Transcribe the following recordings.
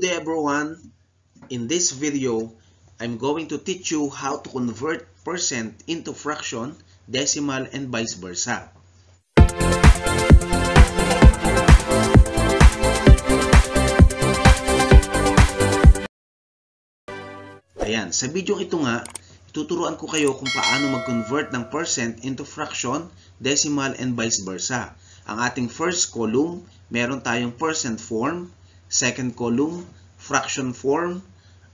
Good day everyone. In this video, I'm going to teach you how to convert percent into fraction, decimal, and vice versa. Ayan, sa video ito nga, tuturuan ko kayo kung paano mag-convert ng percent into fraction, decimal, and vice versa. Ang ating first column, meron tayong percent form, second column, fraction form,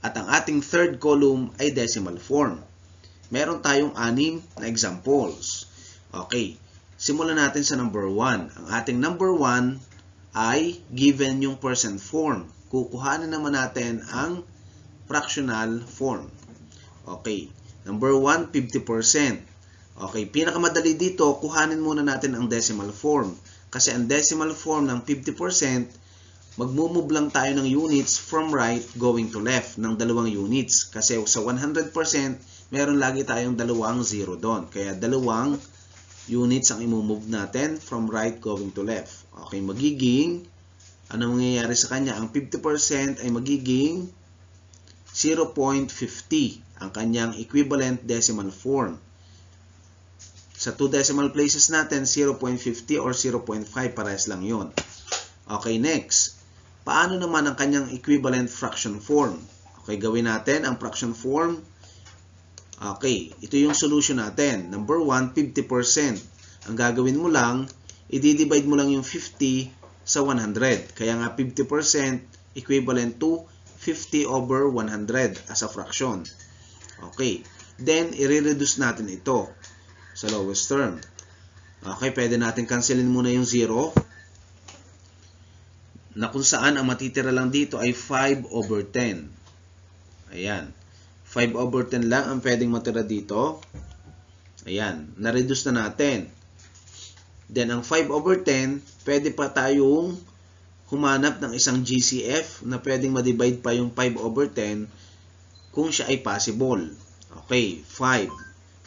at ang ating third column ay decimal form. Meron tayong 6 na examples. Okay, simulan natin sa number 1. Ang ating number 1 ay given yung percent form. Kukuhanan naman natin ang fractional form. Okay, number 1, 50%. Okay, pinakamadali dito, kuhanin muna natin ang decimal form. Kasi ang decimal form ng 50%, magmumove lang tayo ng units from right going to left ng 2 units. Kasi sa 100%, meron lagi tayong 2 zero doon. Kaya 2 units ang imumove natin from right going to left. Okay, magiging, ano mangyayari sa kanya? Ang 50% ay magiging 0.50 ang kanyang equivalent decimal form. Sa 2 decimal places natin, 0.50 or 0.5, parehas lang yun. Okay, next. Paano naman ang kanyang equivalent fraction form? Okay, gawin natin ang fraction form. Okay, ito yung solution natin. Number 1, 50%. Ang gagawin mo lang, i-divide mo lang yung 50 sa 100. Kaya nga 50% equivalent to 50 over 100 as a fraction. Okay, then i-reduce natin ito sa lowest term. Okay, pwede natin cancelin muna yung 0. Na kung saan ang matitira lang dito ay 5 over 10. Ayan. 5 over 10 lang ang pwedeng matira dito. Ayan. Na-reduce na natin. Then, ang 5 over 10, pwede pa tayong humanap ng isang GCF na pwedeng ma-divide pa yung 5 over 10 kung siya ay possible. Okay, 5.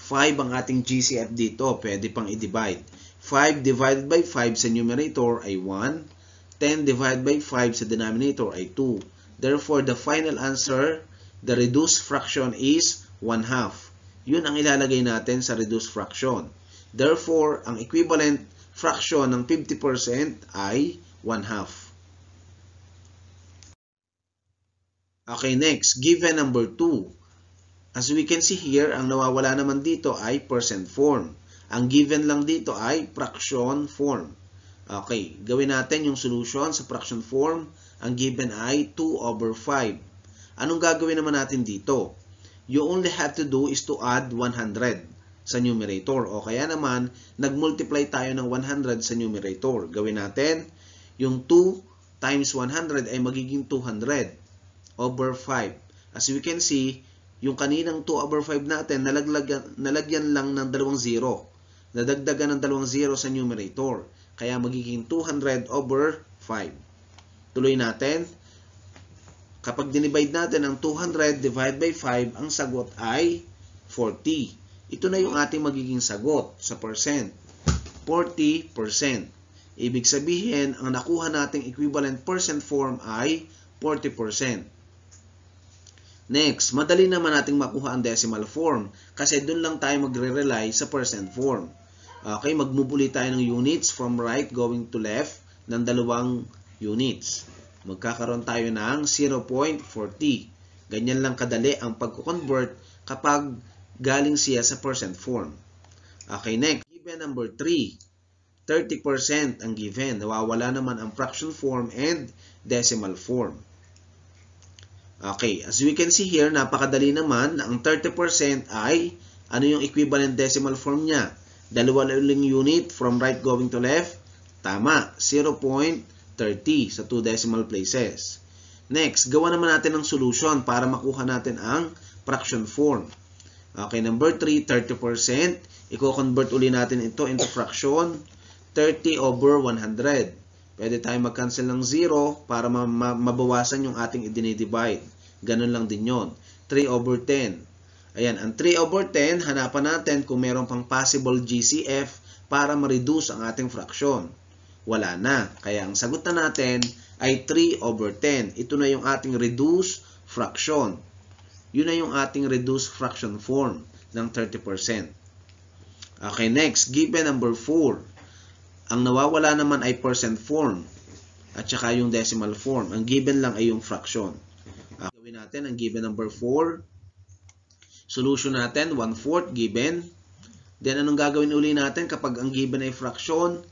5 ang ating GCF dito. Pwede pang i-divide. 5 divided by 5 sa numerator ay 1. 10 divided by 5 sa denominator ay 2. Therefore, the final answer, the reduced fraction is 1/2. Yun ang ilalagay natin sa reduced fraction. Therefore, ang equivalent fraction ng 50% ay 1/2. Okay, next, given number 2. As we can see here, ang nawawala naman dito ay percent form. Ang given lang dito ay fraction form. Okay, gawin natin yung solution sa fraction form. Ang given ay 2 over 5. Anong gagawin naman natin dito? You only have to do is to add 100 sa numerator. O kaya naman, nag-multiply tayo ng 100 sa numerator. Gawin natin, yung 2 times 100 ay magiging 200 over 5. As we can see, yung kaninang 2 over 5 natin, nalagyan lang ng 2 zero. Nadagdagan ng 2 zero sa numerator. Kaya magiging 200 over 5. Tuloy natin. Kapag dinivide natin ang 200 divided by 5, ang sagot ay 40. Ito na yung ating magiging sagot sa percent. 40%. Ibig sabihin, ang nakuha nating equivalent percent form ay 40%. Next, madali naman nating makuha ang decimal form kasi doon lang tayo magre-rely sa percent form. Okay, magmubuli tayo ng units from right going to left ng 2 units. Magkakaroon tayo ng 0.40. Ganyan lang kadali ang pagko-convert kapag galing siya sa percent form. Okay, next, given number 3. 30% ang given. Nawawala naman ang fraction form and decimal form. Okay, as we can see here, napakadali naman. Ang 30% ay, ano yung equivalent decimal form niya? 2 uling unit from right going to left. Tama, 0.30 sa 2 decimal places. Next, gawa naman natin ang solution para makuha natin ang fraction form. Okay, number 3, 30%. Iko-convert uli natin ito into fraction. 30 over 100. Pwede tayo mag-cancel ng 0 para mabawasan yung ating i-divide. Ganun lang din yon. 3 over 10. Ayan, ang 3 over 10, hanapan natin kung meron pang possible GCF para ma-reduce ang ating fraction. Wala na. Kaya ang sagot na natin ay 3/10. Ito na yung ating reduced fraction. Yun na yung ating reduced fraction form ng 30%. Okay, next, given number 4. Ang nawawala naman ay percent form at saka yung decimal form. Ang given lang ay yung fraction. Gawin natin ang given number 4. Solution natin, 1/4 given. Then, anong gagawin uli natin kapag ang given ay fraction?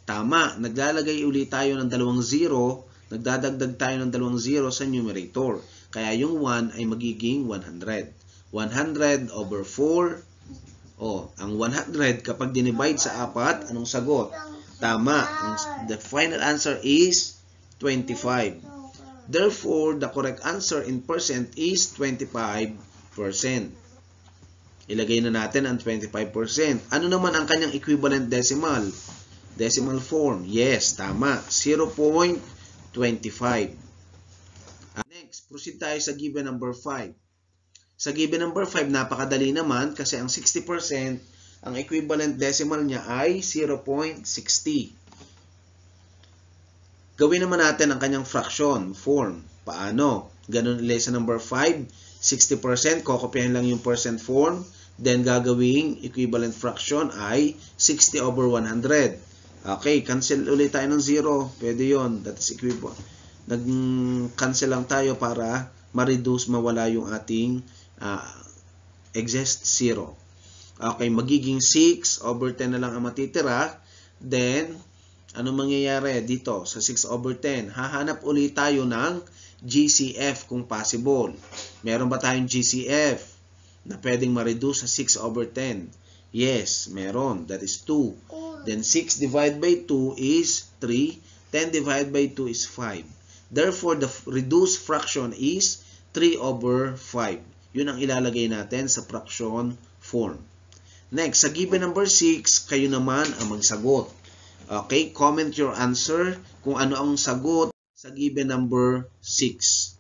Tama, naglalagay uli tayo ng 2 zero, nagdadagdag tayo ng 2 zero sa numerator. Kaya yung 1 ay magiging 100. 100/4. Ang 100 kapag dinivide sa 4, anong sagot? Tama, the final answer is 25. Therefore, the correct answer in percent is 25%. Ilagay na natin ang 25%. Ano naman ang kanyang equivalent decimal? Decimal form. Yes, tama. 0.25. Next, proceed tayo sa given number 5. Sa given number 5, napakadali naman kasi ang 60%, ang equivalent decimal niya ay 0.60. Gawin naman natin ang kanyang fraction form. Paano? Ganun ulit sa number 5. 60%, kokopyahin lang yung percent form. Then, gagawing equivalent fraction ay 60/100. Okay, cancel ulit tayo ng 0. Pwede yun. That is equivalent. Nag-cancel lang tayo para ma-reduce, mawala yung ating excess 0. Okay, magiging 6/10 na lang ang matitira. Then, ano mangyayari dito sa 6/10? Hahanap ulit tayo ng GCF kung possible. Meron ba tayong GCF na pwedeng ma-reduce sa 6/10? Yes, meron. That is 2. Then 6 divided by 2 is 3. 10 divided by 2 is 5. Therefore, the reduced fraction is 3/5. Yun ang ilalagay natin sa fraction form. Next, sa given number 6, kayo naman ang magsagot. Okay, comment your answer kung ano ang sagot sa given number 6.